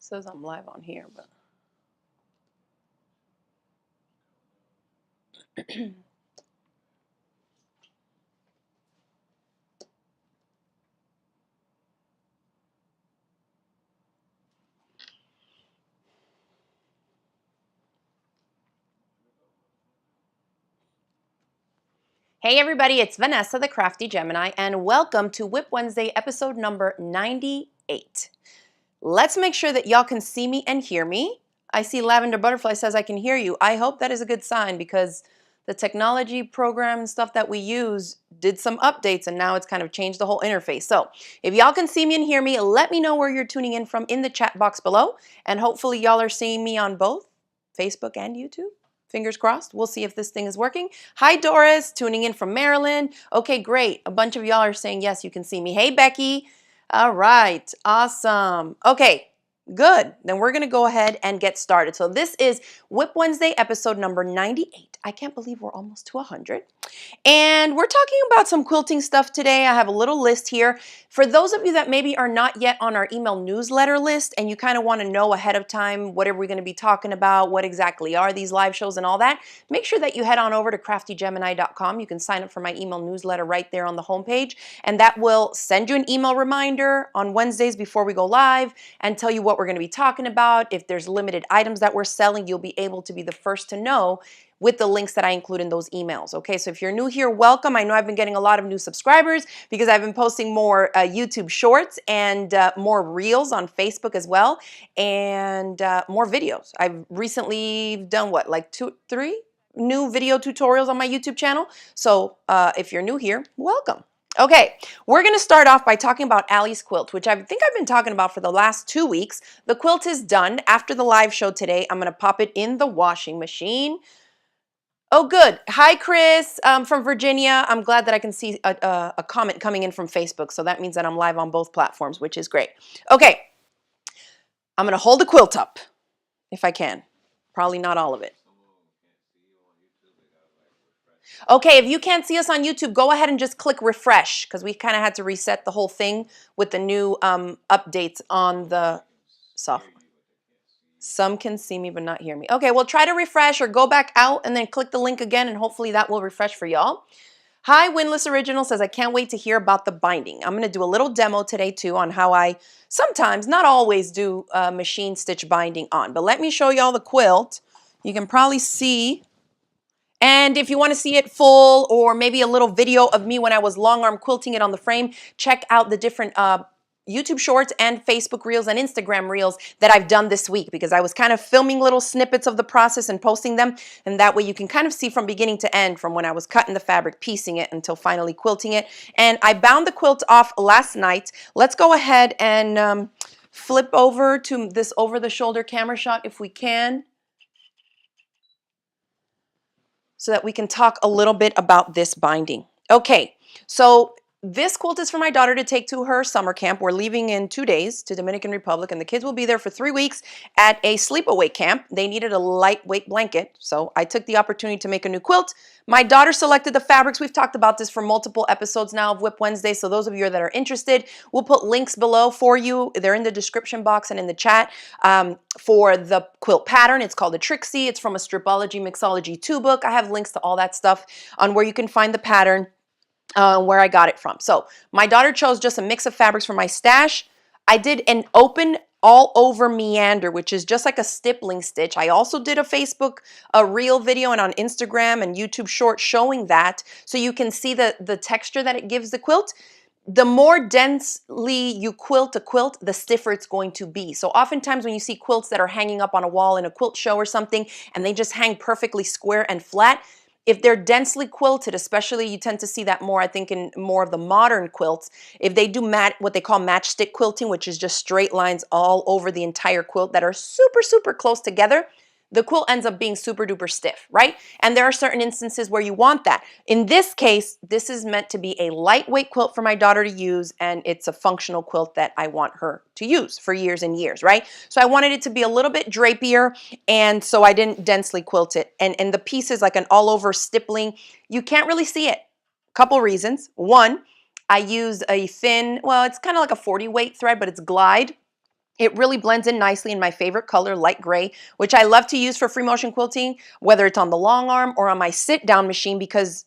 says I'm live on here, but hey everybody, it's Vanessa, the Crafty Gemini, and welcome to WIP Wednesday, episode number 98. Let's make sure that y'all can see me and hear me. I see Lavender Butterfly says I can hear you. I hope that is a good sign because the technology program and stuff that we use did some updates and now it's kind of changed the whole interface. So if y'all can see me and hear me, let me know where you're tuning in from in the chat box below. And hopefully y'all are seeing me on both Facebook and YouTube. Fingers crossed. We'll see if this thing is working. Hi, Doris, tuning in from Maryland. Okay, great. A bunch of y'all are saying, yes, you can see me. Hey, Becky. All right, awesome. Okay, good. Then we're gonna go ahead and get started. So this is WIP Wednesday, episode number 98. I can't believe we're almost to 100. And we're talking about some quilting stuff today. I have a little list here. For those of you that maybe are not yet on our email newsletter list and you kind of want to know ahead of time what are we going to be talking about, what exactly are these live shows and all that, make sure that you head on over to craftygemini.com. You can sign up for my email newsletter right there on the homepage, and that will send you an email reminder on Wednesdays before we go live and tell you what we're going to be talking about. If there's limited items that we're selling, you'll be able to be the first to know with the links that I include in those emails. Okay, so if you're new here, welcome. I know I've been getting a lot of new subscribers because I've been posting more YouTube shorts and more reels on Facebook as well, and more videos. I've recently done what, like 2-3 new video tutorials on my YouTube channel. So if you're new here, welcome. Okay, we're going to start off by talking about Allie's quilt, which I think I've been talking about for the last 2 weeks. The quilt is done. After the live show today, I'm going to pop it in the washing machine. Oh, good. Hi, Chris from Virginia. I'm glad that I can see a comment coming in from Facebook. So that means that I'm live on both platforms, which is great. Okay. I'm going to hold the quilt up if I can. Probably not all of it. Okay, if you can't see us on YouTube, go ahead and just click refresh because we kind of had to reset the whole thing with the new updates on the software. Some can see me but not hear me. Okay, well, try to refresh or go back out and then click the link again, and hopefully that will refresh for y'all. Hi, Winless Original says, I can't wait to hear about the binding. I'm going to do a little demo today, too, on how I sometimes, not always, do machine stitch binding on. But let me show y'all the quilt. You can probably see. And if you want to see it full or maybe a little video of me when I was long arm quilting it on the frame, check out the different YouTube shorts and Facebook reels and Instagram reels that I've done this week because I was kind of filming little snippets of the process and posting them, and that way you can kind of see from beginning to end, from when I was cutting the fabric, piecing it, until finally quilting it. And I bound the quilt off last night. Let's go ahead and flip over to this over-the-shoulder camera shot if we can, so that we can talk a little bit about this binding. Okay, so this quilt is for my daughter to take to her summer camp. We're leaving in 2 days to Dominican Republic, and the kids will be there for 3 weeks at a sleepaway camp. They needed a lightweight blanket, so I took the opportunity to make a new quilt. My daughter selected the fabrics. We've talked about this for multiple episodes now of WIP Wednesday, so those of you that are interested, we'll put links below for you. They're in the description box and in the chat for the quilt pattern. It's called a Trixie. It's from a Stripology Mixology 2 book. I have links to all that stuff on where you can find the pattern. Where I got it from. So my daughter chose just a mix of fabrics for my stash. I did an open all over meander, which is just like a stippling stitch. I also did a Facebook reel video and on Instagram and YouTube short showing that, so you can see the texture that it gives the quilt. The more densely you quilt a quilt, the stiffer it's going to be. So oftentimes when you see quilts that are hanging up on a wall in a quilt show or something, and they just hang perfectly square and flat, if they're densely quilted, especially, you tend to see that more, I think, in more of the modern quilts. If they do what they call matchstick quilting, which is just straight lines all over the entire quilt that are super, super close together, the quilt ends up being super duper stiff, right? And there are certain instances where you want that. In this case, this is meant to be a lightweight quilt for my daughter to use, and it's a functional quilt that I want her to use for years and years, right? So I wanted it to be a little bit drapier, and so I didn't densely quilt it. And the piece is like an all-over stippling. You can't really see it. Couple reasons. One, I used a thin, well, it's kind of like a 40 weight thread, but it's glide. It really blends in nicely in my favorite color, light gray, which I love to use for free motion quilting, whether it's on the long arm or on my sit down machine, because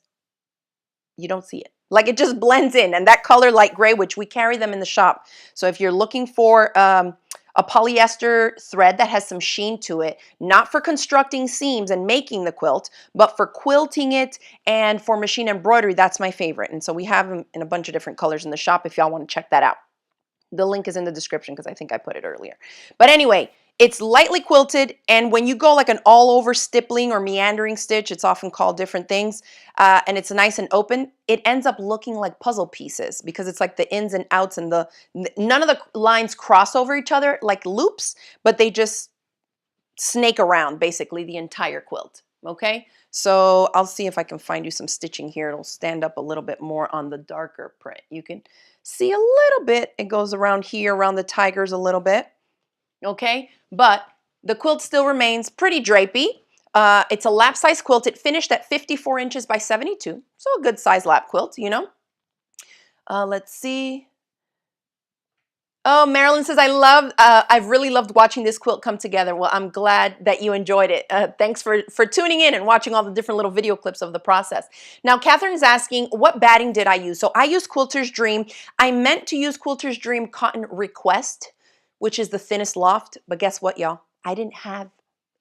you don't see it. Like, it just blends in. And that color, light gray, which we carry them in the shop. So if you're looking for a polyester thread that has some sheen to it, not for constructing seams and making the quilt, but for quilting it and for machine embroidery, that's my favorite. And so we have them in a bunch of different colors in the shop if y'all want to check that out. The link is in the description because I think I put it earlier. But anyway, it's lightly quilted, and when you go like an all-over stippling or meandering stitch, it's often called different things, and it's nice and open, it ends up looking like puzzle pieces because it's like the ins and outs, and none of the lines cross over each other like loops, but they just snake around basically the entire quilt. Okay, so I'll see if I can find you some stitching here. It'll stand up a little bit more on the darker print. You can see a little bit. It goes around here, around the tigers a little bit. Okay, but the quilt still remains pretty drapey. It's a lap size quilt. It finished at 54 inches by 72, so a good size lap quilt, you know. Let's see. Oh, Marilyn says, I've really loved watching this quilt come together. Well, I'm glad that you enjoyed it. Thanks for tuning in and watching all the different little video clips of the process. Now, Catherine's asking, what batting did I use? So I used Quilter's Dream. I meant to use Quilter's Dream Cotton Request, which is the thinnest loft, but guess what, y'all? I didn't have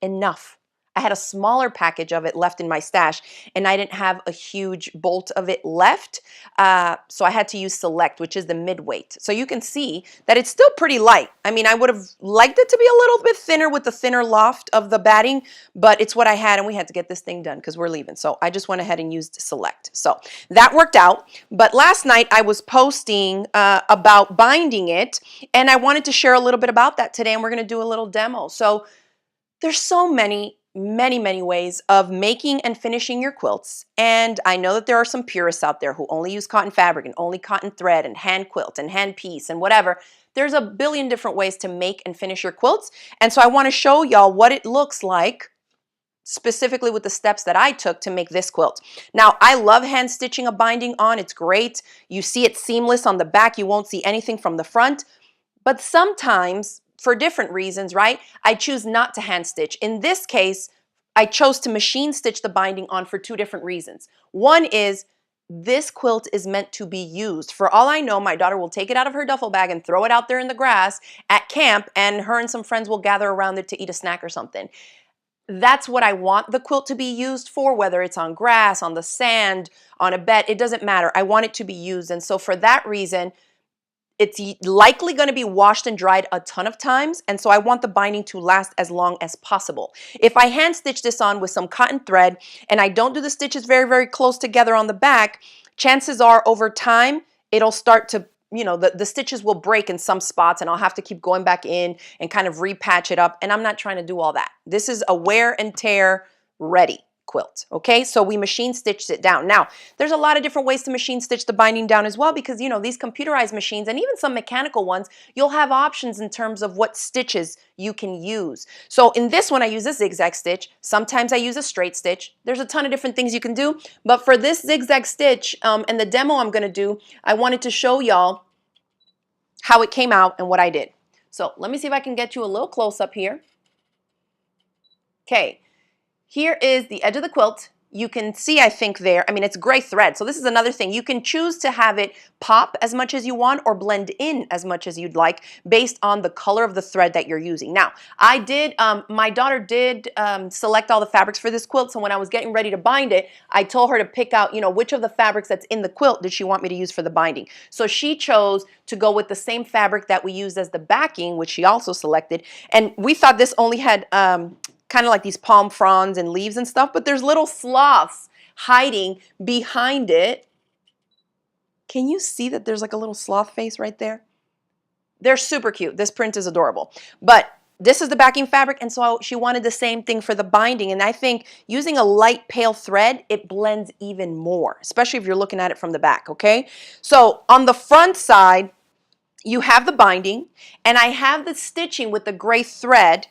enough. I had a smaller package of it left in my stash, and I didn't have a huge bolt of it left, so I had to use Select, which is the mid-weight. So you can see that it's still pretty light. I mean, I would have liked it to be a little bit thinner with the thinner loft of the batting, but it's what I had, and we had to get this thing done because we're leaving. So I just went ahead and used Select. So that worked out. But last night I was posting about binding it, and I wanted to share a little bit about that today, and we're going to do a little demo. So there's so many ways of making and finishing your quilts, and I know that there are some purists out there who only use cotton fabric and only cotton thread and hand quilt and hand piece and whatever. There's a billion different ways to make and finish your quilts, and so I want to show y'all what it looks like specifically with the steps that I took to make this quilt. Now, I love hand stitching a binding on. It's great. You see it seamless on the back. You won't see anything from the front, but sometimes for different reasons, right? I choose not to hand stitch. In this case, I chose to machine stitch the binding on for two different reasons. One is this quilt is meant to be used. For all I know, my daughter will take it out of her duffel bag and throw it out there in the grass at camp, and her and some friends will gather around it to eat a snack or something. That's what I want the quilt to be used for, whether it's on grass, on the sand, on a bed, it doesn't matter. I want it to be used. And so for that reason, it's likely going to be washed and dried a ton of times, and so I want the binding to last as long as possible. If I hand stitch this on with some cotton thread and I don't do the stitches very, very close together on the back, chances are over time it'll start to, you know, the stitches will break in some spots, and I'll have to keep going back in and kind of repatch it up, and I'm not trying to do all that. This is a wear and tear ready quilt. Okay, so we machine stitched it down. Now, there's a lot of different ways to machine stitch the binding down as well, because, you know, these computerized machines and even some mechanical ones, you'll have options in terms of what stitches you can use. So in this one, I use a zigzag stitch. Sometimes I use a straight stitch. There's a ton of different things you can do, but for this zigzag stitch and the demo I'm going to do, I wanted to show y'all how it came out and what I did. So let me see if I can get you a little close up here. Okay. Here is the edge of the quilt. You can see, I think there, I mean, it's gray thread. So this is another thing. You can choose to have it pop as much as you want or blend in as much as you'd like based on the color of the thread that you're using. Now, I did, my daughter did select all the fabrics for this quilt. So when I was getting ready to bind it, I told her to pick out, you know, which of the fabrics that's in the quilt did she want me to use for the binding. So she chose to go with the same fabric that we used as the backing, which she also selected. And we thought this only had, kind of like these palm fronds and leaves and stuff, but there's little sloths hiding behind it. Can you see that there's like a little sloth face right there? They're super cute. This print is adorable. But this is the backing fabric, and so she wanted the same thing for the binding, and I think using a light pale thread, it blends even more, especially if you're looking at it from the back, okay? So on the front side, you have the binding, and I have the stitching with the gray thread.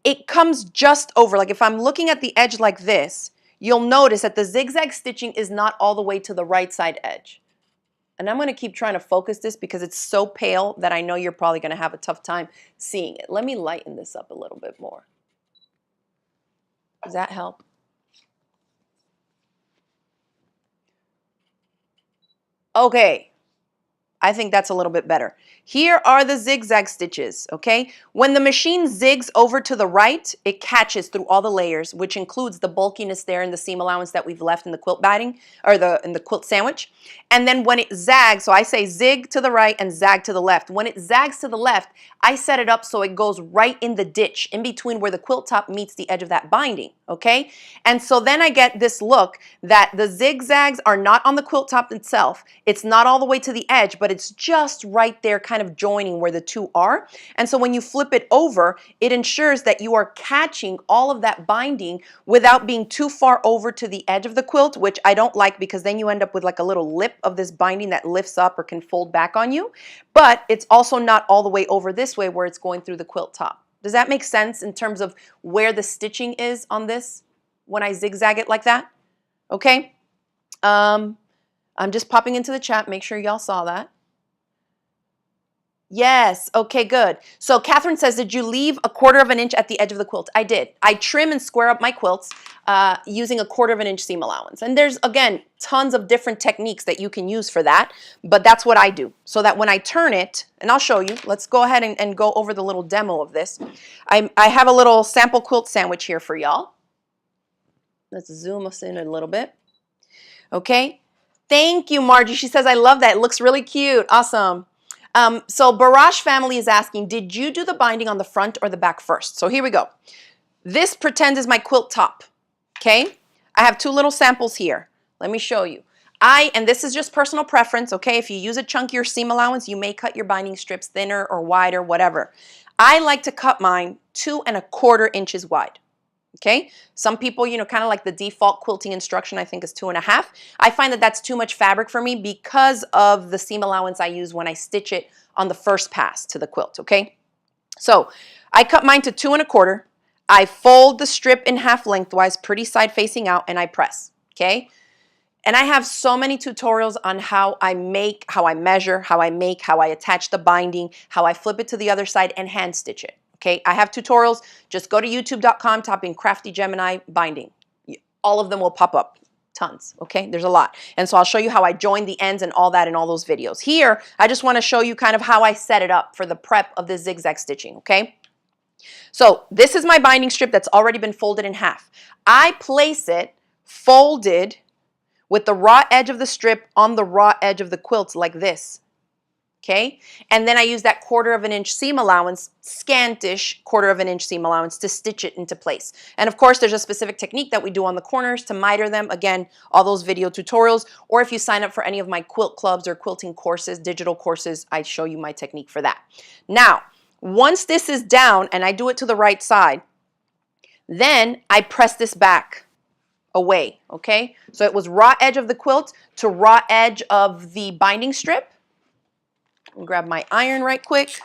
It comes just over, like if I'm looking at the edge like this, you'll notice that the zigzag stitching is not all the way to the right side edge. And I'm going to keep trying to focus this because it's so pale that I know you're probably going to have a tough time seeing it. Let me lighten this up a little bit more. Does that help? Okay. I think that's a little bit better. Here are the zigzag stitches, okay? When the machine zigs over to the right, it catches through all the layers, which includes the bulkiness there in the seam allowance that we've left in the quilt batting, or in the quilt sandwich. And then when it zags, so I say zig to the right and zag to the left. When it zags to the left, I set it up so it goes right in the ditch, in between where the quilt top meets the edge of that binding, okay? And so then I get this look that the zigzags are not on the quilt top itself. It's not all the way to the edge, but it's just right there kind of joining where the two are. And so when you flip it over, it ensures that you are catching all of that binding without being too far over to the edge of the quilt, which I don't like because then you end up with like a little lip of this binding that lifts up or can fold back on you. But it's also not all the way over this way where it's going through the quilt top. Does that make sense in terms of where the stitching is on this when I zigzag it like that? Okay. I'm just popping into the chat. Make sure y'all saw that. Yes. Okay, good. So Catherine says, did you leave a 1/4 inch at the edge of the quilt? I did. I trim and square up my quilts using a 1/4 inch seam allowance. And there's, again, tons of different techniques that you can use for that. But that's what I do. So that when I turn it, and I'll show you. Let's go ahead and go over the little demo of this. I have a little sample quilt sandwich here for y'all. Let's zoom us in a little bit. Okay. Thank you, Margie. She says, I love that. It looks really cute. Awesome. So Barash family is asking, did you do the binding on the front or the back first? So here we go. This pretend is my quilt top. Okay. I have two little samples here. Let me show you. And this is just personal preference. Okay. If you use a chunkier seam allowance, you may cut your binding strips thinner or wider, whatever. I like to cut mine 2 1/4 inches wide. Okay, some people, you know, kind of like the default quilting instruction, I think is 2 1/2. I find that that's too much fabric for me because of the seam allowance I use when I stitch it on the first pass to the quilt. Okay, so I cut mine to 2 1/4. I fold the strip in half lengthwise, pretty side facing out, and I press. Okay, and I have so many tutorials on how I make, how I measure, how I make, how I attach the binding, how I flip it to the other side and hand stitch it. Okay, I have tutorials. Just go to youtube.com, type in Crafty Gemini binding. All of them will pop up. Tons. Okay, there's a lot. And so I'll show you how I join the ends and all that in all those videos. Here, I just want to show you kind of how I set it up for the prep of the zigzag stitching. Okay, so this is my binding strip that's already been folded in half. I place it folded with the raw edge of the strip on the raw edge of the quilt like this. Okay, and then I use that 1/4 inch seam allowance, scantish 1/4 inch seam allowance to stitch it into place. And of course, there's a specific technique that we do on the corners to miter them. Again, all those video tutorials, or if you sign up for any of my quilt clubs or quilting courses, digital courses, I show you my technique for that. Now, once this is down and I do it to the right side, then I press this back away, okay? So it was raw edge of the quilt to raw edge of the binding strip. Grab my iron right quick.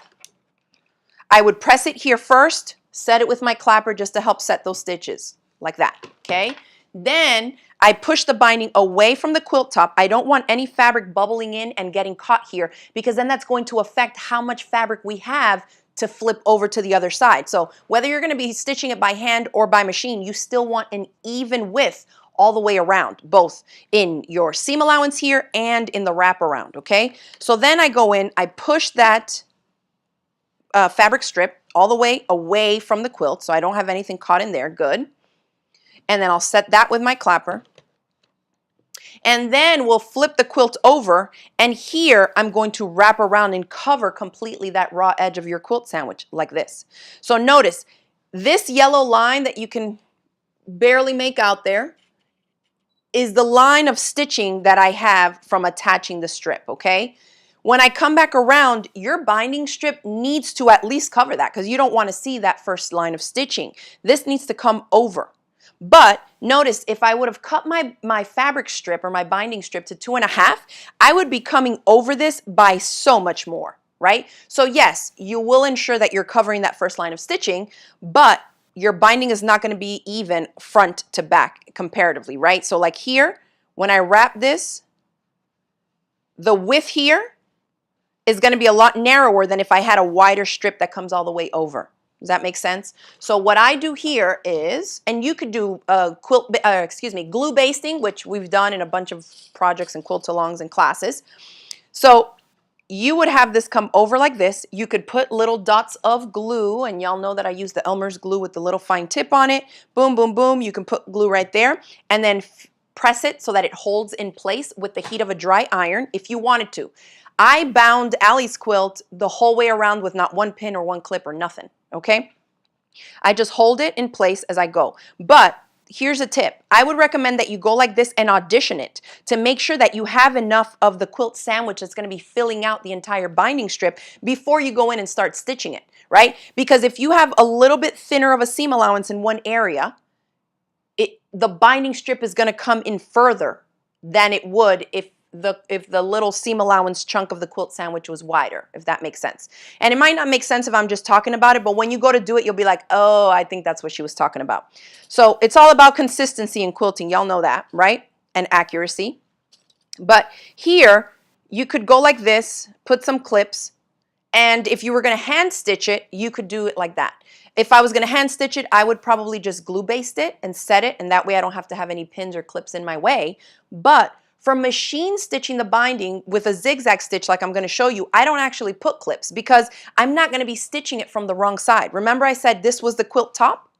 I would press it here first, set it with my clapper just to help set those stitches, like that, okay? Then I push the binding away from the quilt top. I don't want any fabric bubbling in and getting caught here because then that's going to affect how much fabric we have to flip over to the other side. So whether you're going to be stitching it by hand or by machine, you still want an even width all the way around, both in your seam allowance here and in the wraparound, okay? So then I go in, I push that fabric strip all the way away from the quilt so I don't have anything caught in there, good. And then I'll set that with my clapper. And then we'll flip the quilt over, and here I'm going to wrap around and cover completely that raw edge of your quilt sandwich like this. So notice, this yellow line that you can barely make out there is the line of stitching that I have from attaching the strip, okay? When I come back around, your binding strip needs to at least cover that because you don't want to see that first line of stitching. This needs to come over. But notice if I would have cut my fabric strip or my binding strip to 2 1/2, I would be coming over this by so much more, right? So yes, you will ensure that you're covering that first line of stitching, but your binding is not going to be even front to back comparatively, right? So like here, when I wrap this, the width here is going to be a lot narrower than if I had a wider strip that comes all the way over. Does that make sense? So what I do here is, and you could do glue basting, which we've done in a bunch of projects and quilt-alongs and classes. So you would have this come over like this. You could put little dots of glue, and y'all know that I use the Elmer's glue with the little fine tip on it. Boom, boom, boom. You can put glue right there, and then press it so that it holds in place with the heat of a dry iron if you wanted to. I bound Allie's quilt the whole way around with not one pin or one clip or nothing, okay? I just hold it in place as I go. But here's a tip. I would recommend that you go like this and audition it to make sure that you have enough of the quilt sandwich that's going to be filling out the entire binding strip before you go in and start stitching it, right? Because if you have a little bit thinner of a seam allowance in one area, the binding strip is going to come in further than it would if the little seam allowance chunk of the quilt sandwich was wider, if that makes sense. And it might not make sense if I'm just talking about it, but when you go to do it, you'll be like, oh, I think that's what she was talking about. So it's all about consistency in quilting. Y'all know that, right? And accuracy. But here, you could go like this, put some clips, and if you were going to hand stitch it, you could do it like that. If I was going to hand stitch it, I would probably just glue baste it and set it, and that way I don't have to have any pins or clips in my way. But for machine stitching the binding with a zigzag stitch like I'm going to show you, I don't actually put clips because I'm not going to be stitching it from the wrong side. Remember I said this was the quilt top?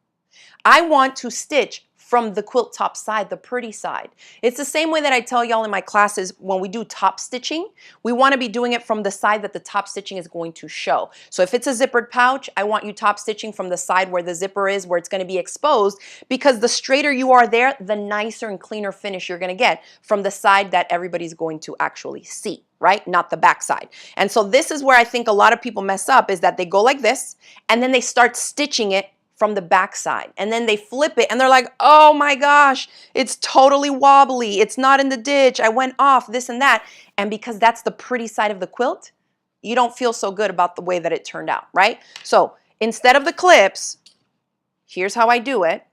I want to stitch from the quilt top side, the pretty side. It's the same way that I tell y'all in my classes when we do top stitching, we want to be doing it from the side that the top stitching is going to show. So if it's a zippered pouch, I want you top stitching from the side where the zipper is, where it's going to be exposed, because the straighter you are there, the nicer and cleaner finish you're going to get from the side that everybody's going to actually see, right? Not the back side. And so this is where I think a lot of people mess up, is that they go like this and then they start stitching it from the back side, and then they flip it and they're like, oh my gosh, it's totally wobbly, it's not in the ditch, I went off, this and that. And because that's the pretty side of the quilt, you don't feel so good about the way that it turned out, right? So instead of the clips, here's how I do it.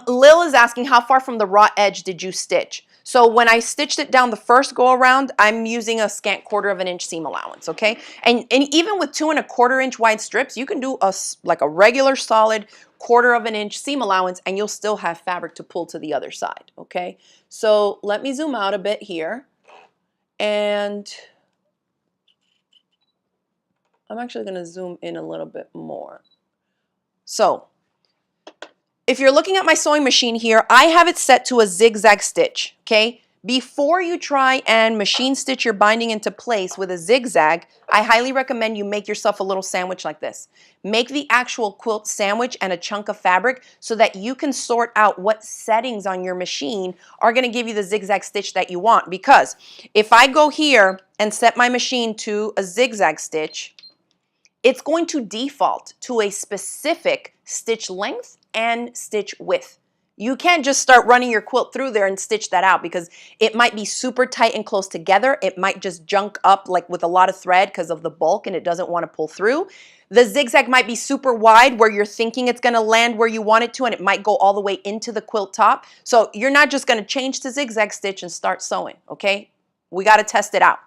Lil is asking, how far from the raw edge did you stitch? So when I stitched it down the first go around, I'm using a scant 1/4 of an inch seam allowance, okay? And even with 2 1/4 inch wide strips, you can do like a regular solid 1/4 of an inch seam allowance and you'll still have fabric to pull to the other side, okay? So let me zoom out a bit here, and I'm actually gonna zoom in a little bit more. So if you're looking at my sewing machine here, I have it set to a zigzag stitch, okay? Before you try and machine stitch your binding into place with a zigzag, I highly recommend you make yourself a little sandwich like this. Make the actual quilt sandwich and a chunk of fabric so that you can sort out what settings on your machine are going to give you the zigzag stitch that you want. Because if I go here and set my machine to a zigzag stitch, it's going to default to a specific stitch length and stitch width. You can't just start running your quilt through there and stitch that out, because it might be super tight and close together. It might just junk up like with a lot of thread because of the bulk and it doesn't want to pull through. The zigzag might be super wide where you're thinking it's going to land where you want it to, and it might go all the way into the quilt top. So you're not just going to change to zigzag stitch and start sewing, okay? We got to test it out.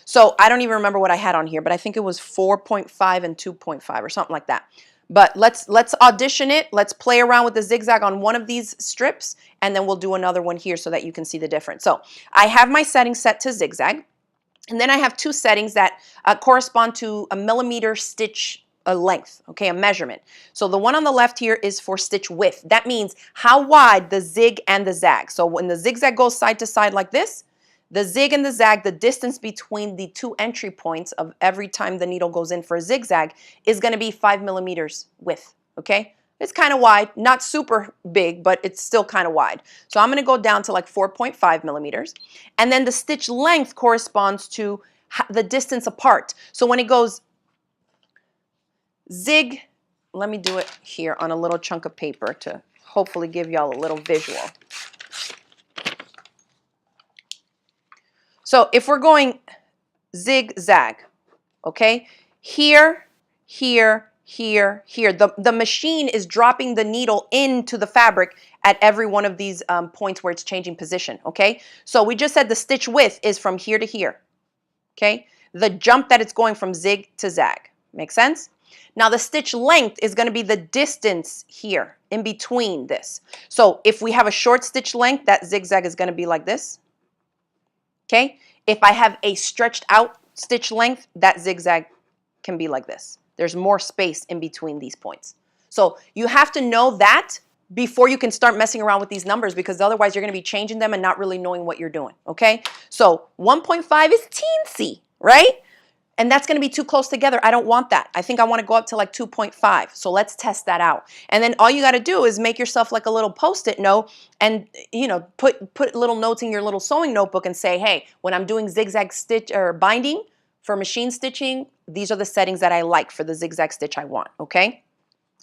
So I don't even remember what I had on here, but I think it was 4.5 and 2.5 or something like that. But let's audition it. Let's play around with the zigzag on one of these strips, and then we'll do another one here so that you can see the difference. So I have my settings set to zigzag, and then I have 2 settings that correspond to a millimeter stitch length, okay, a measurement. So the one on the left here is for stitch width. That means how wide the zig and the zag. So when the zigzag goes side to side like this, the zig and the zag, the distance between the 2 entry points of every time the needle goes in for a zigzag is going to be 5 millimeters width, okay? It's kind of wide, not super big, but it's still kind of wide. So I'm going to go down to like 4.5 millimeters. And then the stitch length corresponds to the distance apart. So when it goes zig, let me do it here on a little chunk of paper to hopefully give y'all a little visual. So if we're going zigzag, okay, here, here, here, here. The machine is dropping the needle into the fabric at every one of these points where it's changing position, okay? So we just said the stitch width is from here to here, okay? The jump that it's going from zig to zag. Make sense? Now the stitch length is going to be the distance here in between this. So if we have a short stitch length, that zigzag is going to be like this, okay? If I have a stretched out stitch length, that zigzag can be like this. There's more space in between these points. So you have to know that before you can start messing around with these numbers, because otherwise you're going to be changing them and not really knowing what you're doing, okay? So 1.5 is teensy, right? And that's going to be too close together. I don't want that. I think I want to go up to like 2.5. So let's test that out. And then all you got to do is make yourself like a little Post-it note and, you know, put little notes in your little sewing notebook and say, hey, when I'm doing zigzag stitch or binding for machine stitching, these are the settings that I like for the zigzag stitch I want, okay?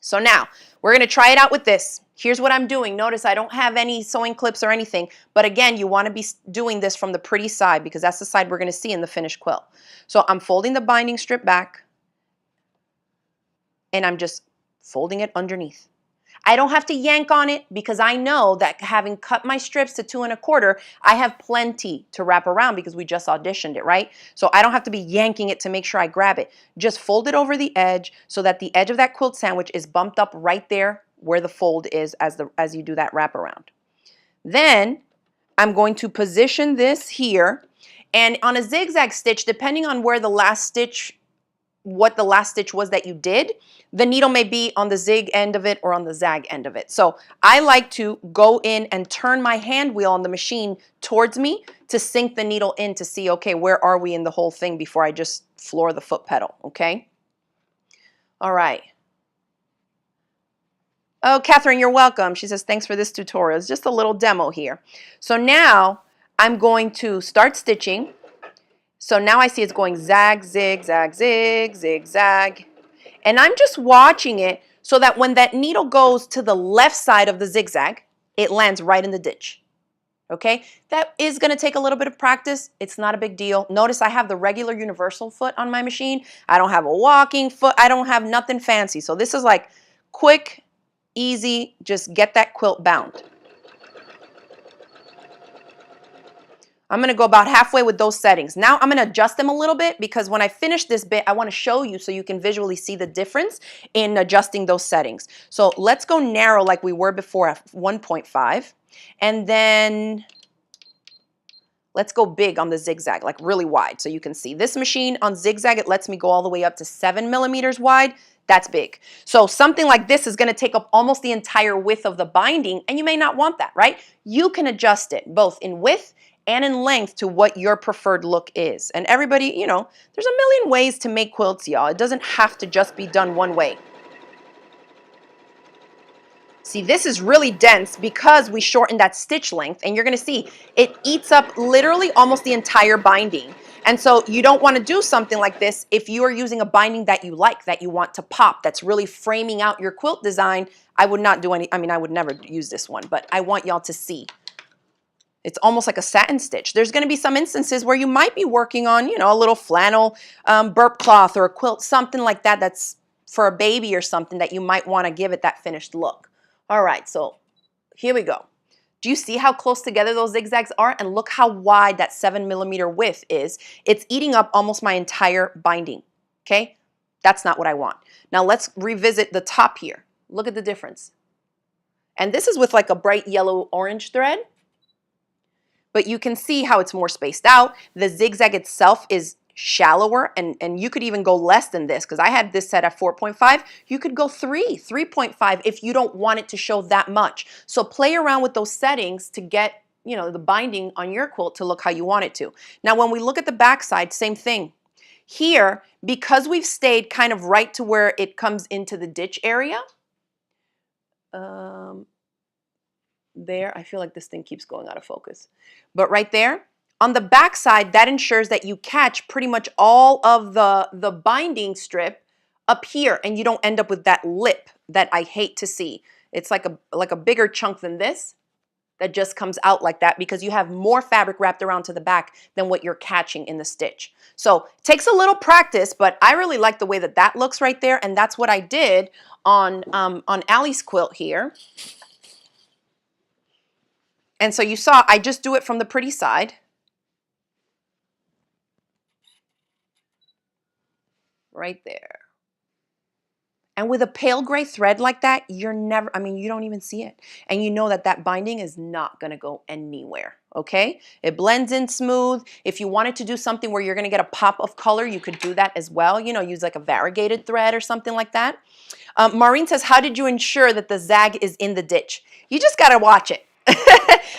So now we're going to try it out with this. Here's what I'm doing. Notice I don't have any sewing clips or anything, but again, you want to be doing this from the pretty side because that's the side we're going to see in the finished quilt. So I'm folding the binding strip back and I'm just folding it underneath. I don't have to yank on it because I know that having cut my strips to 2 1/4, I have plenty to wrap around because we just auditioned it, right? So I don't have to be yanking it to make sure I grab it. Just fold it over the edge so that the edge of that quilt sandwich is bumped up right there where the fold is as you do that wraparound. Then I'm going to position this here, and on a zigzag stitch, depending on where the last stitch, what the last stitch was that you did, the needle may be on the zig end of it or on the zag end of it. So I like to go in and turn my hand wheel on the machine towards me to sink the needle in to see, okay, where are we in the whole thing before I just floor the foot pedal, okay? All right. Oh, Catherine, you're welcome. She says, thanks for this tutorial. It's just a little demo here. So now I'm going to start stitching. So now I see it's going zag, zig, zag, zig, zig, zag. And I'm just watching it so that when that needle goes to the left side of the zigzag, it lands right in the ditch. Okay? That is going to take a little bit of practice. It's not a big deal. Notice I have the regular universal foot on my machine. I don't have a walking foot. I don't have nothing fancy. So this is like quick, easy, just get that quilt bound. I'm going to go about halfway with those settings. Now I'm going to adjust them a little bit because when I finish this bit, I want to show you so you can visually see the difference in adjusting those settings. So let's go narrow like we were before at 1.5. And then let's go big on the zigzag, like really wide so you can see. This machine on zigzag, it lets me go all the way up to 7 millimeters wide. That's big. So something like this is going to take up almost the entire width of the binding, and you may not want that, right? You can adjust it both in width and in length to what your preferred look is. And everybody, you know, there's a million ways to make quilts, y'all. It doesn't have to just be done one way. See, this is really dense because we shortened that stitch length, and you're going to see it eats up literally almost the entire binding. And so you don't want to do something like this if you are using a binding that you like, that you want to pop, that's really framing out your quilt design. I would not do any, I mean, I would never use this one, but I want y'all to see. It's almost like a satin stitch. There's going to be some instances where you might be working on, you know, a little flannel burp cloth or a quilt, something like that that's for a baby or something that you might want to give it that finished look. All right, so here we go. Do you see how close together those zigzags are? And look how wide that 7 millimeter width is. It's eating up almost my entire binding, okay? That's not what I want. Now let's revisit the top here. Look at the difference. And this is with like a bright yellow orange thread. But you can see how it's more spaced out. The zigzag itself is shallower, and you could even go less than this because I had this set at 4.5. You could go 3.5 if you don't want it to show that much. So play around with those settings to get, you know, the binding on your quilt to look how you want it to. Now when we look at the back side, same thing. Here, because we've stayed kind of right to where it comes into the ditch area, there, I feel like this thing keeps going out of focus. But right there, on the back side, that ensures that you catch pretty much all of the binding strip up here, and you don't end up with that lip that I hate to see. It's like a bigger chunk than this. that just comes out like that because you have more fabric wrapped around to the back than what you're catching in the stitch. So it takes a little practice, but I really like the way that that looks right there, and that's what I did on Allie's quilt here. And so you saw I just do it from the pretty side. Right there. And with a pale gray thread like that, you're never, I mean, you don't even see it. And you know that that binding is not going to go anywhere, okay? It blends in smooth. If you wanted to do something where you're going to get a pop of color, you could do that as well. You know, use like a variegated thread or something like that. Maureen says, how did you ensure that the zag is in the ditch? You just got to watch it.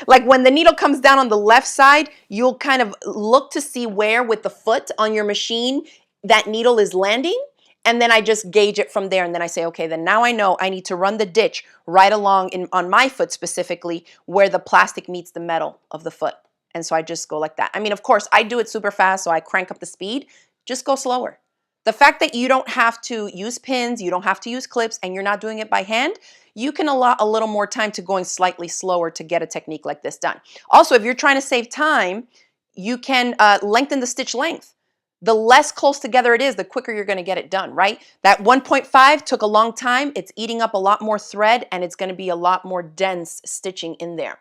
Like when the needle comes down on the left side, you'll kind of look to see where with the foot on your machine that needle is landing. And then I just gauge it from there. And then I say, okay, then now I know I need to run the ditch right along on my foot specifically where the plastic meets the metal of the foot. And so I just go like that. I mean, of course, I do it super fast, so I crank up the speed. Just go slower. The fact that you don't have to use pins, you don't have to use clips, and you're not doing it by hand, you can allot a little more time to going slightly slower to get a technique like this done. Also, if you're trying to save time, you can lengthen the stitch length. The less close together it is, the quicker you're going to get it done, right? That 1.5 took a long time. It's eating up a lot more thread, and it's going to be a lot more dense stitching in there.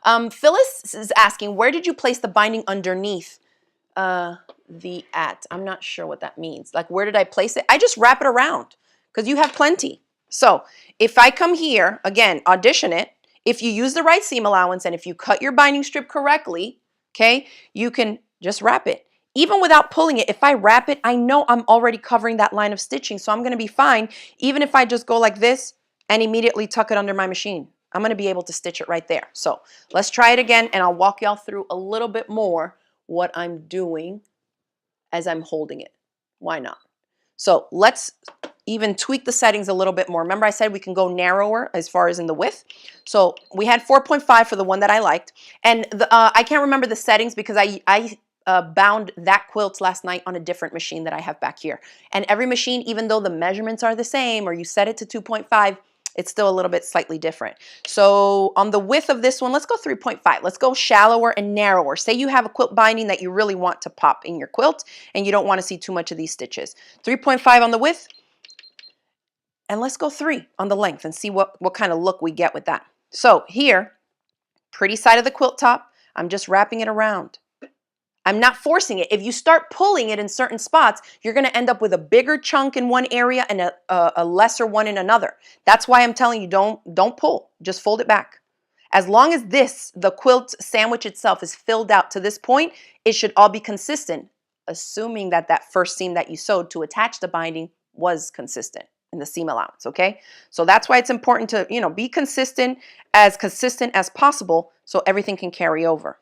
Phyllis is asking, where did you place the binding underneath the at? I'm not sure what that means. Like, where did I place it? I just wrap it around because you have plenty. So if I come here, again, audition it. If you use the right seam allowance and if you cut your binding strip correctly, okay, you can just wrap it. Even without pulling it, if I wrap it, I know I'm already covering that line of stitching, so I'm going to be fine even if I just go like this and immediately tuck it under my machine. I'm going to be able to stitch it right there. So let's try it again, and I'll walk y'all through a little bit more what I'm doing as I'm holding it. Why not? So let's even tweak the settings a little bit more. Remember I said we can go narrower as far as in the width. So we had 4.5 for the one that I liked. And I can't remember the settings because I bound that quilt last night on a different machine that I have back here. And every machine, even though the measurements are the same or you set it to 2.5, it's still a little bit slightly different. So on the width of this one, let's go 3.5. Let's go shallower and narrower. Say you have a quilt binding that you really want to pop in your quilt and you don't want to see too much of these stitches. 3.5 on the width. And let's go 3 on the length and see what kind of look we get with that. So here, pretty side of the quilt top, I'm just wrapping it around. I'm not forcing it. If you start pulling it in certain spots, you're going to end up with a bigger chunk in one area and a lesser one in another. That's why I'm telling you, don't pull. Just fold it back. As long as the quilt sandwich itself is filled out to this point, it should all be consistent, assuming that that first seam that you sewed to attach the binding was consistent in the seam allowance, okay? So that's why it's important to, be consistent as possible so everything can carry over.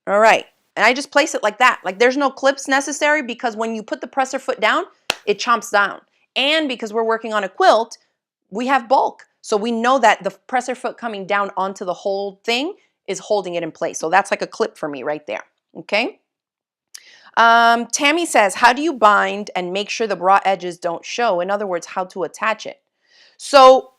All right, and I just place it like that. Like there's no clips necessary because when you put the presser foot down, it chomps down. And because we're working on a quilt, we have bulk. So we know that the presser foot coming down onto the whole thing is holding it in place. So that's like a clip for me right there, okay? Tammy says, how do you bind and make sure the raw edges don't show? In other words, how to attach it. So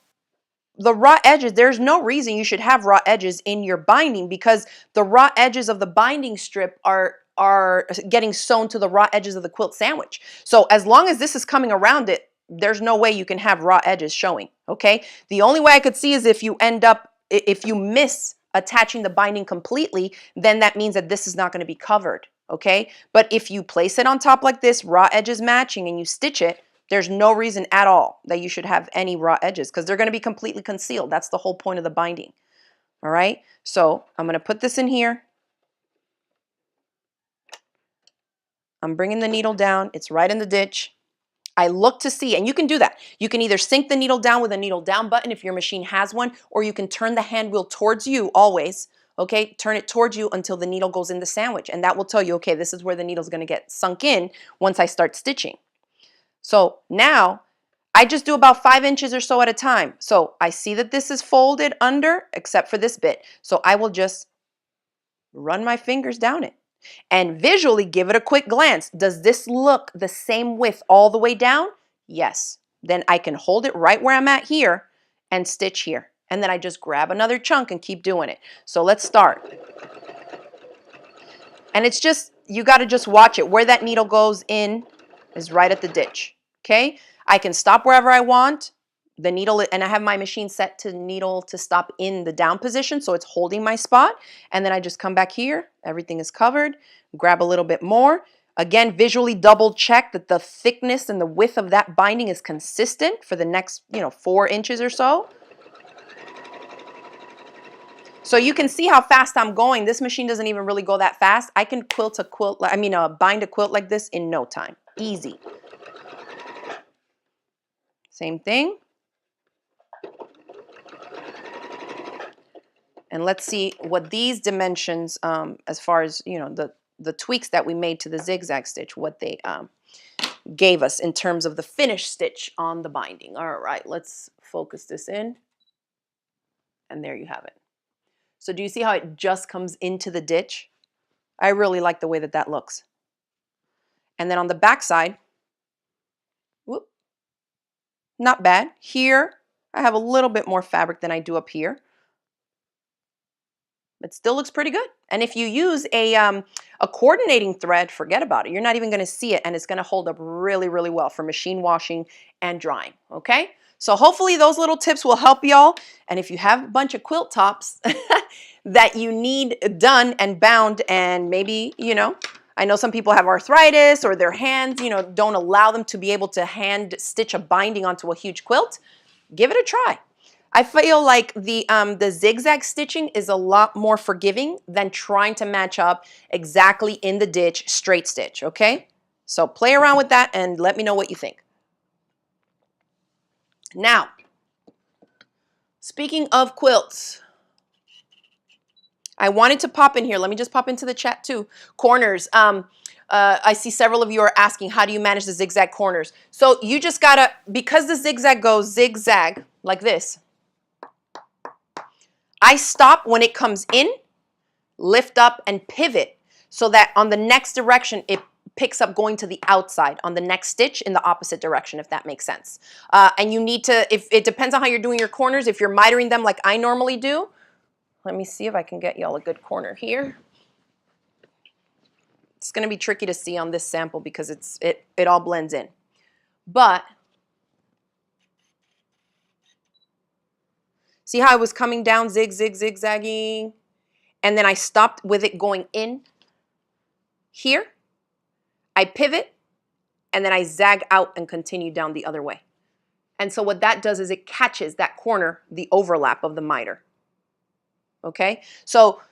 the raw edges, there's no reason you should have raw edges in your binding because the raw edges of the binding strip are getting sewn to the raw edges of the quilt sandwich. So as long as this is coming around it, there's no way you can have raw edges showing, okay? The only way I could see is if you miss attaching the binding completely, then that means that this is not going to be covered, okay? But if you place it on top like this, raw edges matching, and you stitch it, there's no reason at all that you should have any raw edges because they're going to be completely concealed. That's the whole point of the binding. All right, so I'm going to put this in here. I'm bringing the needle down. It's right in the ditch. I look to see, and you can do that. You can either sink the needle down with a needle down button if your machine has one, or you can turn the hand wheel towards you always. Okay, turn it towards you until the needle goes in the sandwich, and that will tell you, okay, this is where the needle's going to get sunk in once I start stitching. So now I just do about 5 inches or so at a time. So I see that this is folded under except for this bit. So I will just run my fingers down it and visually give it a quick glance. Does this look the same width all the way down? Yes. Then I can hold it right where I'm at here and stitch here. And then I just grab another chunk and keep doing it. So let's start. And it's just, you got to just watch it. Where that needle goes in is right at the ditch. Okay? I can stop wherever I want. The needle, and I have my machine set to needle to stop in the down position, so it's holding my spot. And then I just come back here. Everything is covered. Grab a little bit more. Again, visually double check that the thickness and the width of that binding is consistent for the next, 4 inches or so. So you can see how fast I'm going. This machine doesn't even really go that fast. I can bind a quilt like this in no time. Easy. Same thing. And let's see what these dimensions, as far as, the tweaks that we made to the zigzag stitch, what they gave us in terms of the finished stitch on the binding. All right, let's focus this in. And there you have it. So do you see how it just comes into the ditch? I really like the way that that looks. And then on the back side, whoop, not bad. Here, I have a little bit more fabric than I do up here. It still looks pretty good. And if you use a coordinating thread, forget about it. You're not even going to see it, and it's going to hold up really, really well for machine washing and drying, okay? So hopefully those little tips will help y'all. And if you have a bunch of quilt tops that you need done and bound, and maybe, I know some people have arthritis or their hands, don't allow them to be able to hand stitch a binding onto a huge quilt, give it a try. I feel like the zigzag stitching is a lot more forgiving than trying to match up exactly in the ditch straight stitch, okay? So play around with that and let me know what you think. Now, speaking of quilts, I wanted to pop in here. Let me just pop into the chat too. Corners. I see several of you are asking, how do you manage the zigzag corners? So you just gotta, because the zigzag goes zigzag like this, I stop when it comes in, lift up, and pivot so that on the next direction, it picks up going to the outside on the next stitch in the opposite direction, if that makes sense. And you need to, if it depends on how you're doing your corners, if you're mitering them like I normally do, let me see if I can get y'all a good corner here. It's going to be tricky to see on this sample because it all blends in. But see how I was coming down, zigzagging, and then I stopped with it going in here. I pivot, and then I zag out and continue down the other way. And so what that does is it catches that corner, the overlap of the miter. Okay? So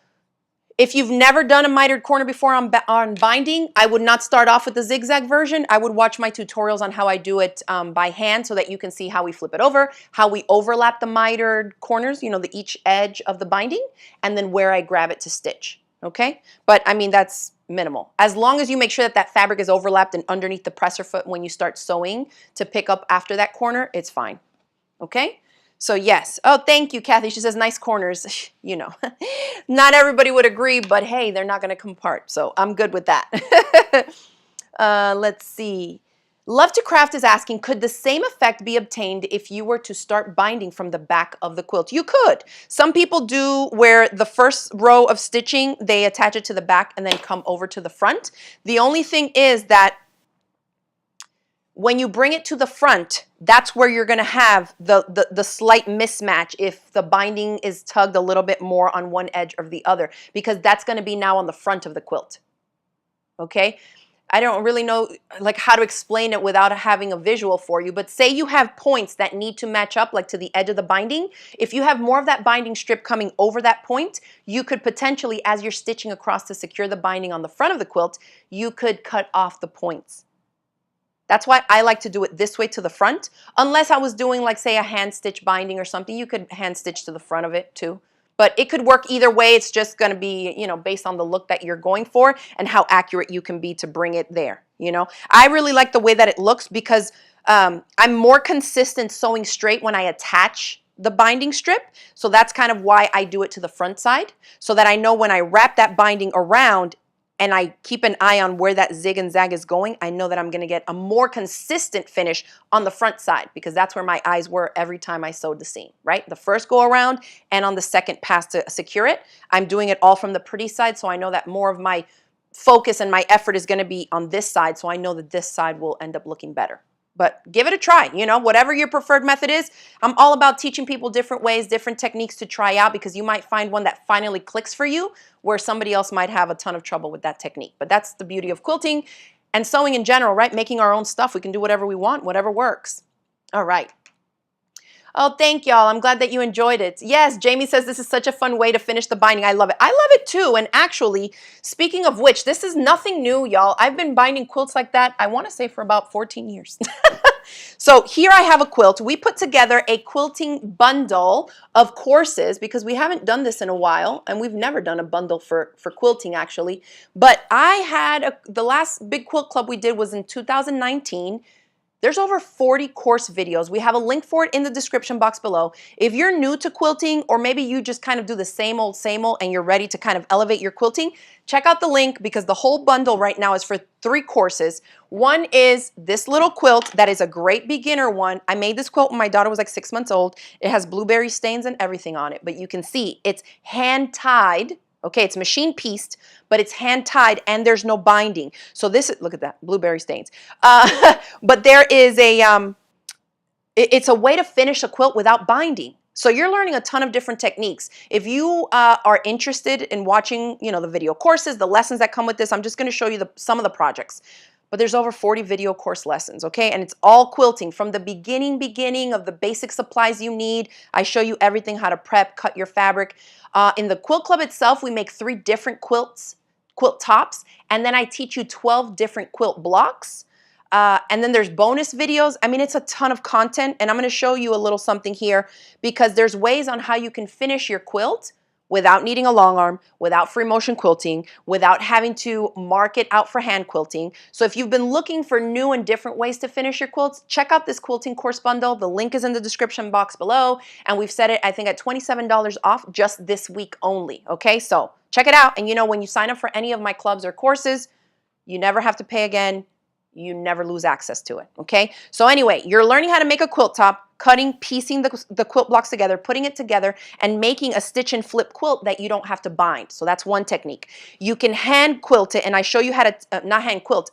if you've never done a mitered corner before on binding, I would not start off with the zigzag version. I would watch my tutorials on how I do it by hand so that you can see how we flip it over, how we overlap the mitered corners, each edge of the binding, and then where I grab it to stitch, okay? But I mean, that's minimal. As long as you make sure that that fabric is overlapped and underneath the presser foot when you start sewing to pick up after that corner, it's fine, okay? So yes. Oh, thank you, Kathy. She says, nice corners. Not everybody would agree, but hey, they're not going to come apart. So I'm good with that. Let's see. Love to Craft is asking, could the same effect be obtained if you were to start binding from the back of the quilt? You could. Some people do where the first row of stitching, they attach it to the back and then come over to the front. The only thing is that when you bring it to the front, that's where you're going to have the slight mismatch if the binding is tugged a little bit more on one edge or the other, because that's going to be now on the front of the quilt. Okay? I don't really know like how to explain it without having a visual for you, but say you have points that need to match up like to the edge of the binding. If you have more of that binding strip coming over that point, you could potentially, as you're stitching across to secure the binding on the front of the quilt, you could cut off the points. That's why I like to do it this way to the front. Unless I was doing like say a hand stitch binding or something, you could hand stitch to the front of it too. But it could work either way. It's just going to be, based on the look that you're going for and how accurate you can be to bring it there. I really like the way that it looks because I'm more consistent sewing straight when I attach the binding strip. So that's kind of why I do it to the front side, so that I know when I wrap that binding around, and I keep an eye on where that zig and zag is going, I know that I'm gonna get a more consistent finish on the front side, because that's where my eyes were every time I sewed the seam, right? The first go around and on the second pass to secure it. I'm doing it all from the pretty side, so I know that more of my focus and my effort is gonna be on this side, so I know that this side will end up looking better. But give it a try, you know, whatever your preferred method is. I'm all about teaching people different ways, different techniques to try out, because you might find one that finally clicks for you where somebody else might have a ton of trouble with that technique. But that's the beauty of quilting and sewing in general, right? Making our own stuff. We can do whatever we want, whatever works. All right. Oh, thank y'all. I'm glad that you enjoyed it. Yes, Jamie says this is such a fun way to finish the binding. I love it. I love it too. And actually, speaking of which, this is nothing new, y'all. I've been binding quilts like that, I want to say, for about 14 years. So here I have a quilt. We put together a quilting bundle of courses because we haven't done this in a while, and we've never done a bundle for quilting actually. But I had the last big quilt club we did was in 2019. There's over 40 course videos. We have a link for it in the description box below. If you're new to quilting, or maybe you just kind of do the same old, and you're ready to kind of elevate your quilting, check out the link, because the whole bundle right now is for 3 courses. One is this little quilt that is a great beginner one. I made this quilt when my daughter was like 6 months old. It has blueberry stains and everything on it, but you can see it's hand tied. Okay, it's machine pieced, but it's hand tied and there's no binding. So this is, look at that, blueberry stains. But there is it's a way to finish a quilt without binding. So you're learning a ton of different techniques. If you are interested in watching, you know, the video courses, the lessons that come with this, I'm just going to show you some of the projects. But there's over 40 video course lessons, okay? And it's all quilting from the beginning of the basic supplies you need. I show you everything, how to prep, cut your fabric. In the quilt club itself, we make 3 different quilt tops, and then I teach you 12 different quilt blocks. And then there's bonus videos. I mean, it's a ton of content, and I'm going to show you a little something here, because there's ways on how you can finish your quilt without needing a long arm, without free motion quilting, without having to mark it out for hand quilting. So if you've been looking for new and different ways to finish your quilts, check out this quilting course bundle. The link is in the description box below, and we've set it, I think, at $27 off just this week only, okay? So check it out, and you know, when you sign up for any of my clubs or courses, you never have to pay again. You never lose access to it, okay? So anyway, you're learning how to make a quilt top, cutting, piecing the quilt blocks together, putting it together, and making a stitch and flip quilt that you don't have to bind. So that's one technique. You can hand quilt it, and I show you how to, not hand quilt,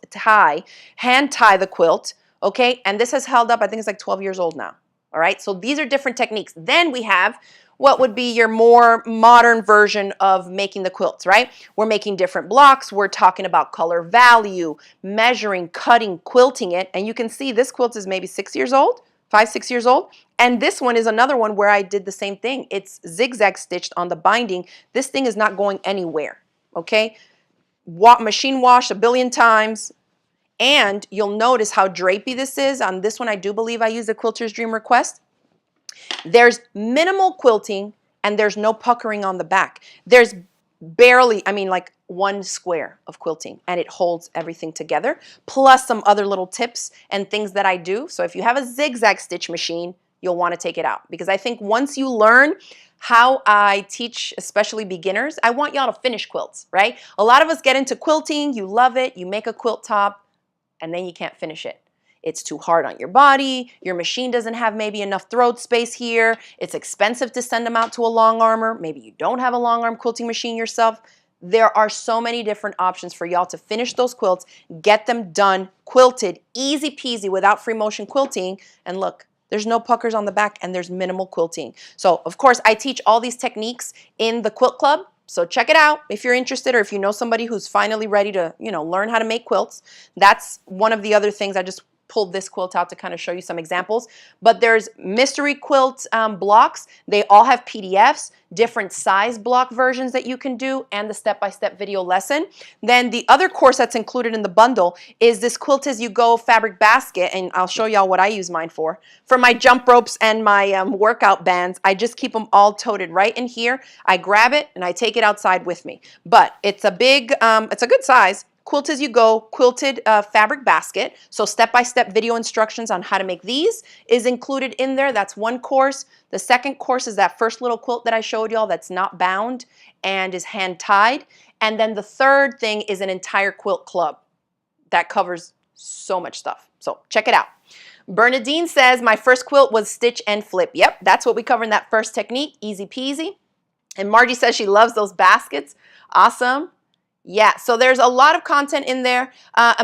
hand tie the quilt, okay? And this has held up, I think it's like 12 years old now, all right? So these are different techniques. Then we have what would be your more modern version of making the quilts, right? We're making different blocks. We're talking about color value, measuring, cutting, quilting it. And you can see this quilt is maybe 6 years old, 5, 6 years old. And this one is another one where I did the same thing. It's zigzag stitched on the binding. This thing is not going anywhere, okay? Machine wash a billion times. And you'll notice how drapey this is. On this one, I do believe I used a Quilter's Dream Request. There's minimal quilting and there's no puckering on the back. There's barely, I mean, like 1 square of quilting, and it holds everything together, plus some other little tips and things that I do. So if you have a zigzag stitch machine, you'll want to take it out, because I think once you learn how I teach, especially beginners, I want y'all to finish quilts, right? A lot of us get into quilting, you love it, you make a quilt top, and then you can't finish it. It's too hard on your body, your machine doesn't have maybe enough throat space here, it's expensive to send them out to a long armor, maybe you don't have a long arm quilting machine yourself. There are so many different options for y'all to finish those quilts, get them done, quilted, easy peasy without free motion quilting, and look, there's no puckers on the back and there's minimal quilting. So of course I teach all these techniques in the quilt club. So check it out if you're interested, or if you know somebody who's finally ready to, you know, learn how to make quilts. That's one of the other things. I just pulled this quilt out to kind of show you some examples. But there's mystery quilt blocks. They all have PDFs, different size block versions that you can do, and the step-by-step video lesson. Then the other course that's included in the bundle is this Quilt As You Go fabric basket, and I'll show y'all what I use mine for. For my jump ropes and my workout bands, I just keep them all toted right in here. I grab it and I take it outside with me. But it's a big, it's a good size. Quilt As You Go quilted fabric basket. So step-by-step video instructions on how to make these is included in there. That's one course. The second course is that first little quilt that I showed y'all that's not bound. and is hand tied. And then the third thing is an entire quilt club that covers so much stuff. So check it out. Bernadine says, my first quilt was stitch and flip. Yep, that's what we cover in that first technique. Easy peasy. And Margie says she loves those baskets. Awesome. Yeah, so there's a lot of content in there.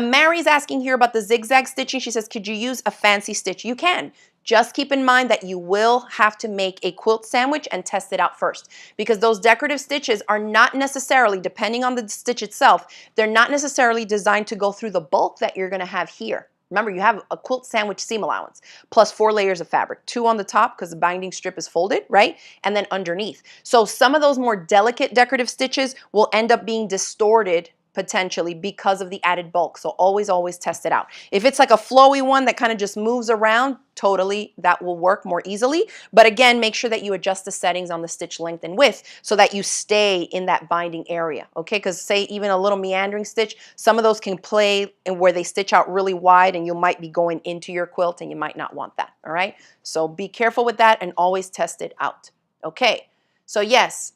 Mary's asking here about the zigzag stitching. She says, could you use a fancy stitch? You can. Just keep in mind that you will have to make a quilt sandwich and test it out first, because those decorative stitches are not necessarily, depending on the stitch itself, they're not necessarily designed to go through the bulk that you're going to have here. Remember, you have a quilt sandwich seam allowance plus 4 layers of fabric, 2 on the top because the binding strip is folded, right? And then underneath. So some of those more delicate decorative stitches will end up being distorted potentially because of the added bulk. So always, always test it out. If it's like a flowy one that kind of just moves around, totally, that will work more easily. But again, make sure that you adjust the settings on the stitch length and width so that you stay in that binding area, okay? Because say even a little meandering stitch, some of those can play and where they stitch out really wide and you might be going into your quilt and you might not want that, all right? So be careful with that and always test it out, okay? So yes,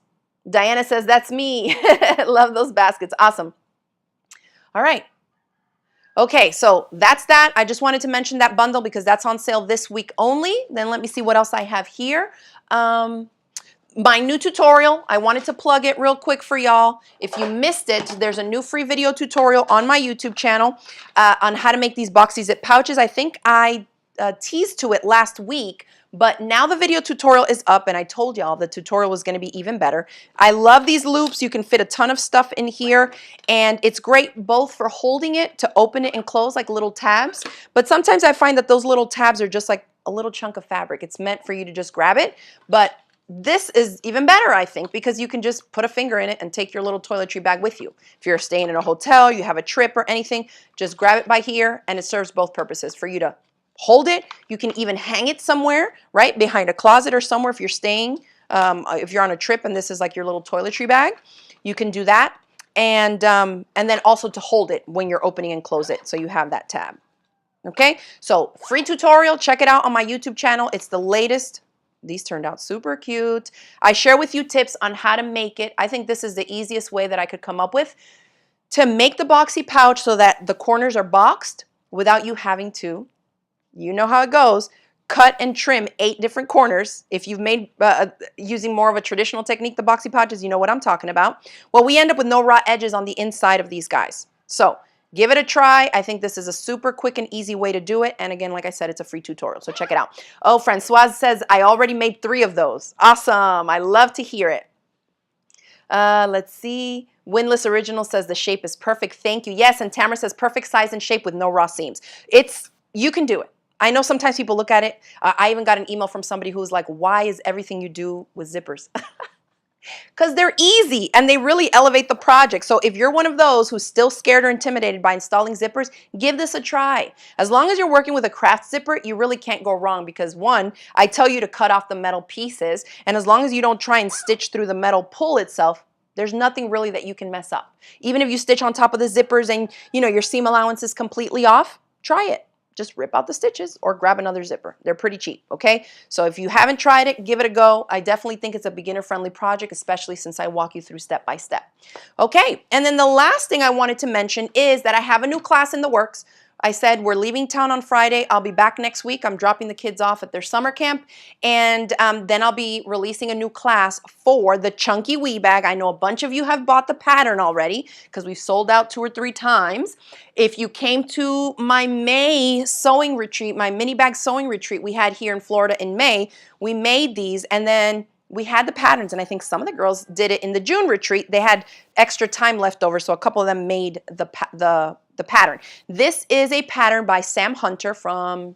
Diana says, that's me. Love those baskets, awesome. All right. Okay, so that's that. I just wanted to mention that bundle because that's on sale this week only. Then let me see what else I have here. My new tutorial, I wanted to plug it real quick for y'all. If you missed it, there's a new free video tutorial on my YouTube channel on how to make these boxy zip pouches. I think I teased to it last week, but now the video tutorial is up and I told y'all the tutorial was going to be even better. I love these loops. You can fit a ton of stuff in here and it's great both for holding it to open it and close like little tabs, but sometimes I find that those little tabs are just like a little chunk of fabric. It's meant for you to just grab it, but this is even better, I think, because you can just put a finger in it and take your little toiletry bag with you. If you're staying in a hotel, you have a trip or anything, just grab it by here and it serves both purposes for you to hold it. You can even hang it somewhere, right, behind a closet or somewhere if you're staying, if you're on a trip and this is like your little toiletry bag, you can do that. And then also to hold it when you're opening and close it, so you have that tab. Okay, so free tutorial, check it out on my YouTube channel. It's the latest. These turned out super cute. I share with you tips on how to make it. I think this is the easiest way that I could come up with to make the boxy pouch so that the corners are boxed without you having to, you know how it goes, cut and trim 8 different corners. If you've made, using more of a traditional technique, the boxy pouches, you know what I'm talking about. Well, we end up with no raw edges on the inside of these guys. So give it a try. I think this is a super quick and easy way to do it. And again, like I said, it's a free tutorial, so check it out. Oh, Francoise says, I already made 3 of those. Awesome. I love to hear it. Let's see. Windless Original says the shape is perfect. Thank you. Yes, and Tamara says perfect size and shape with no raw seams. You can do it. I know sometimes people look at it. I even got an email from somebody who was like, why is everything you do with zippers? Because they're easy and they really elevate the project. So if you're one of those who's still scared or intimidated by installing zippers, give this a try. As long as you're working with a craft zipper, you really can't go wrong because one, I tell you to cut off the metal pieces, and as long as you don't try and stitch through the metal pull itself, there's nothing really that you can mess up. Even if you stitch on top of the zippers and your seam allowance is completely off, try it. Just rip out the stitches or grab another zipper. They're pretty cheap, okay? So if you haven't tried it, give it a go. I definitely think it's a beginner-friendly project, especially since I walk you through step by step. Okay, and then the last thing I wanted to mention is that I have a new class in the works. I said we're leaving town on Friday. I'll be back next week. I'm dropping the kids off at their summer camp, and then I'll be releasing a new class for the Chunky Wee Bag. I know a bunch of you have bought the pattern already because we've sold out 2 or 3 times. If you came to my May sewing retreat, my mini bag sewing retreat we had here in Florida in May, we made these, and then we had the patterns, and I think some of the girls did it in the June retreat. They had extra time left over, so a couple of them made the pattern. This is a pattern by Sam Hunter from,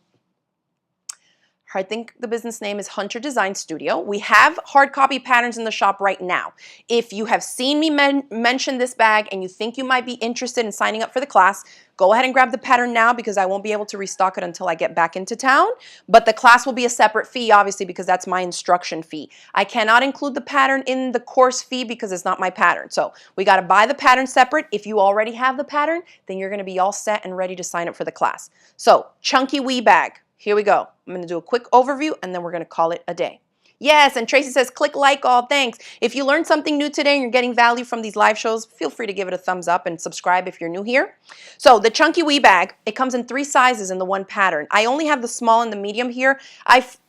I think the business name is Hunter Design Studio. We have hard copy patterns in the shop right now. If you have seen me mention this bag and you think you might be interested in signing up for the class, go ahead and grab the pattern now because I won't be able to restock it until I get back into town. But the class will be a separate fee, obviously, because that's my instruction fee. I cannot include the pattern in the course fee because it's not my pattern. So we got to buy the pattern separate. If you already have the pattern, then you're going to be all set and ready to sign up for the class. So Chunky Wee Bag. Here we go. I'm going to do a quick overview and then we're going to call it a day. Yes, and Tracy says, click like all, thanks. If you learned something new today and you're getting value from these live shows, feel free to give it a thumbs up and subscribe if you're new here. So the Chunky Wee bag, it comes in 3 sizes in the one pattern. I only have the small and the medium here.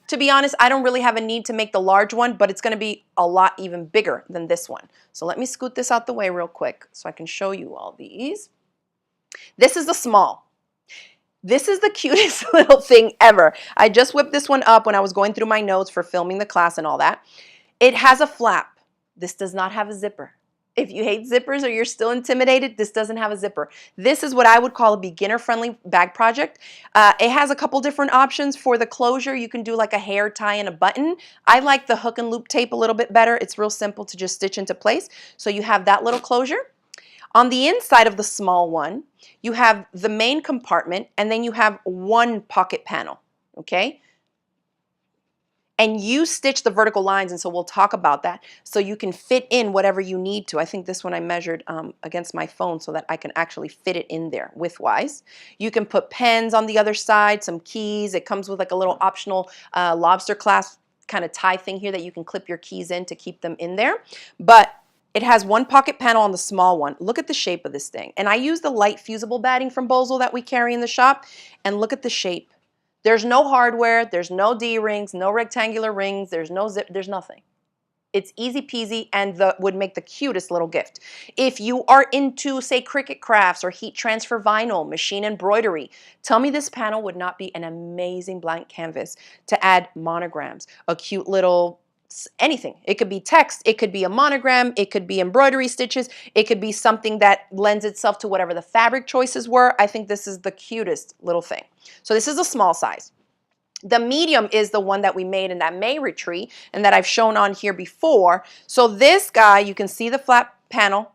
To be honest, I don't really have a need to make the large one, but it's gonna be a lot even bigger than this one. So let me scoot this out the way real quick so I can show you all these. This is the small. This is the cutest little thing ever. I just whipped this one up when I was going through my notes for filming the class and all that. It has a flap. This does not have a zipper. If you hate zippers or you're still intimidated, this doesn't have a zipper. This is what I would call a beginner-friendly bag project. It has a couple different options for the closure. You can do like a hair tie and a button. I like the hook and loop tape a little bit better. It's real simple to just stitch into place. So you have that little closure. On the inside of the small one, you have the main compartment, and then you have one pocket panel, okay? And you stitch the vertical lines, and so we'll talk about that, so you can fit in whatever you need to. I think this one I measured against my phone so that I can actually fit it in there width-wise. You can put pens on the other side, some keys. It comes with like a little optional lobster clasp kind of tie thing here that you can clip your keys in to keep them in there. But it has one pocket panel on the small one. Look at the shape of this thing. And I use the light fusible batting from Bozel that we carry in the shop. And look at the shape. There's no hardware. There's no D-rings, no rectangular rings. There's no zip. There's nothing. It's easy peasy and would make the cutest little gift. If you are into, say, Cricut crafts or heat transfer vinyl, machine embroidery, tell me this panel would not be an amazing blank canvas to add monograms, a cute little anything. It could be text, it could be a monogram, it could be embroidery stitches, it could be something that lends itself to whatever the fabric choices were. I think this is the cutest little thing. So this is a small size. The medium is the one that we made in that May retreat and that I've shown on here before. So this guy, you can see the flat panel.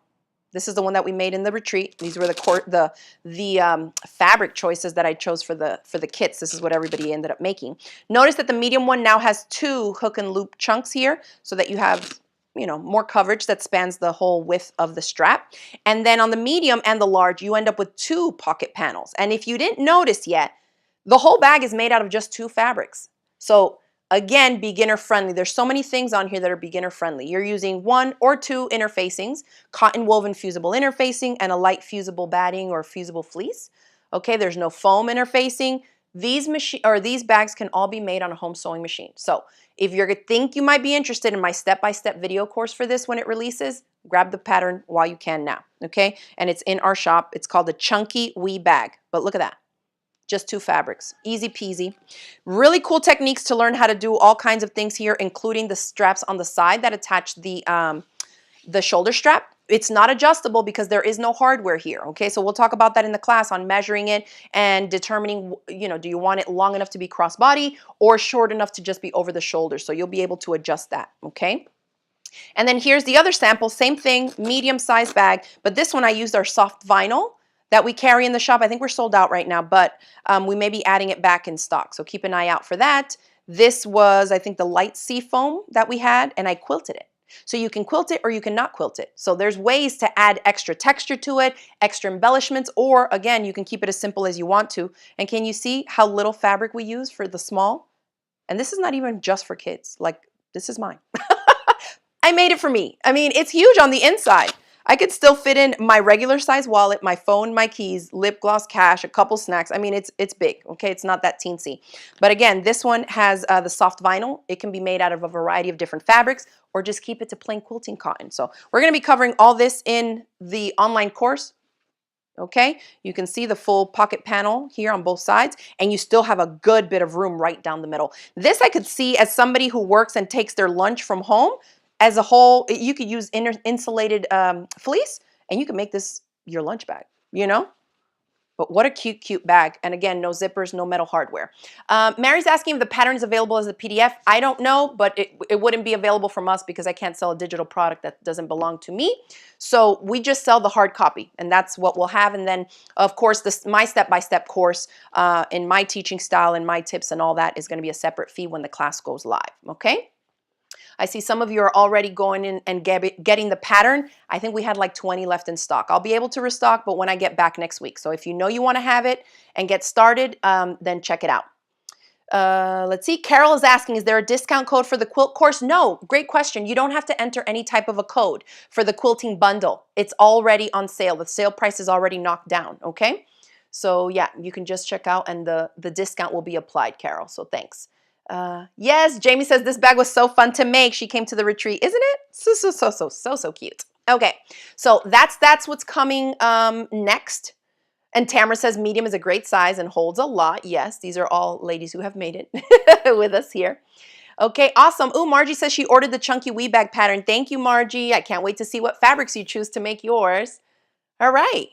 This is the one that we made in the retreat. These were the fabric choices that I chose for the kits. This is what everybody ended up making. Notice that the medium one now has 2 hook and loop chunks here so that you have, you know, more coverage that spans the whole width of the strap. And then on the medium and the large, you end up with 2 pocket panels. And if you didn't notice yet, the whole bag is made out of just 2 fabrics. So again, beginner friendly. There's so many things on here that are beginner friendly. You're using 1 or 2 interfacings, cotton woven fusible interfacing, and a light fusible batting or fusible fleece. Okay, there's no foam interfacing. These bags can all be made on a home sewing machine. So if you think you might be interested in my step-by-step video course for this when it releases, grab the pattern while you can now, okay? And it's in our shop. It's called the Chunky Wee Bag. But look at that. Just 2 fabrics, easy peasy. Really cool techniques to learn how to do all kinds of things here, including the straps on the side that attach the shoulder strap. It's not adjustable because there is no hardware here, okay? So we'll talk about that in the class on measuring it and determining, you know, do you want it long enough to be crossbody or short enough to just be over the shoulder? So you'll be able to adjust that, okay? And then here's the other sample, same thing, medium size bag, but this one I used our soft vinyl that we carry in the shop. I think we're sold out right now, but we may be adding it back in stock. So keep an eye out for that. This was, I think, the light sea foam that we had, and I quilted it. So you can quilt it or you can not quilt it. So there's ways to add extra texture to it, extra embellishments, or again, you can keep it as simple as you want to. And can you see how little fabric we use for the small? And this is not even just for kids. Like, this is mine. I made it for me. I mean, it's huge on the inside. I could still fit in my regular size wallet, my phone, my keys, lip gloss, cash, a couple snacks. I mean, it's big, okay? It's not that teensy. But again, this one has the soft vinyl. It can be made out of a variety of different fabrics or just keep it to plain quilting cotton. So we're gonna be covering all this in the online course, okay? You can see the full pocket panel here on both sides, and you still have a good bit of room right down the middle. This I could see as somebody who works and takes their lunch from home. As a whole, you could use insulated fleece, and you can make this your lunch bag, you know? But what a cute, cute bag. And again, no zippers, no metal hardware. Mary's asking if the pattern is available as a PDF. I don't know, but it wouldn't be available from us because I can't sell a digital product that doesn't belong to me. So we just sell the hard copy, and that's what we'll have. And then, of course, my step-by-step course in my teaching style and my tips and all that is going to be a separate fee when the class goes live, okay? I see some of you are already going in and getting the pattern. I think we had like 20 left in stock. I'll be able to restock, but when I get back next week. So if you know you want to have it and get started, then check it out. Let's see. Carol is asking, is there a discount code for the quilt course? No, great question. You don't have to enter any type of a code for the quilting bundle. It's already on sale. The sale price is already knocked down, okay? So yeah, you can just check out and the discount will be applied, Carol. So thanks. Yes, Jamie says this bag was so fun to make. She came to the retreat, isn't it? So cute. Okay, so that's what's coming next. And Tamara says medium is a great size and holds a lot. Yes, these are all ladies who have made it with us here. Okay, awesome. Ooh, Margie says she ordered the chunky weave bag pattern. Thank you, Margie. I can't wait to see what fabrics you choose to make yours. All right.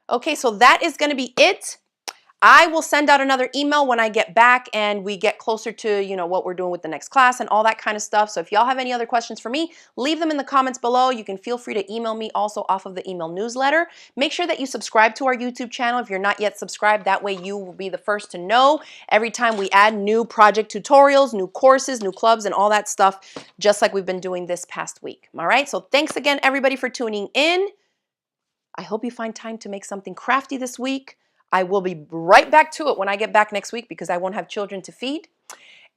Okay, so that is going to be it. I will send out another email when I get back and we get closer to, you know, what we're doing with the next class and all that kind of stuff. So if y'all have any other questions for me, leave them in the comments below. You can feel free to email me also off of the email newsletter. Make sure that you subscribe to our YouTube channel if you're not yet subscribed. That way you will be the first to know every time we add new project tutorials, new courses, new clubs, and all that stuff, just like we've been doing this past week. All right, so thanks again, everybody, for tuning in. I hope you find time to make something crafty this week. I will be right back to it when I get back next week because I won't have children to feed.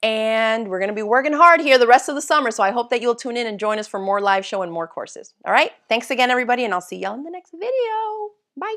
And we're going to be working hard here the rest of the summer, so I hope that you'll tune in and join us for more live show and more courses. All right? Thanks again, everybody, and I'll see y'all in the next video. Bye.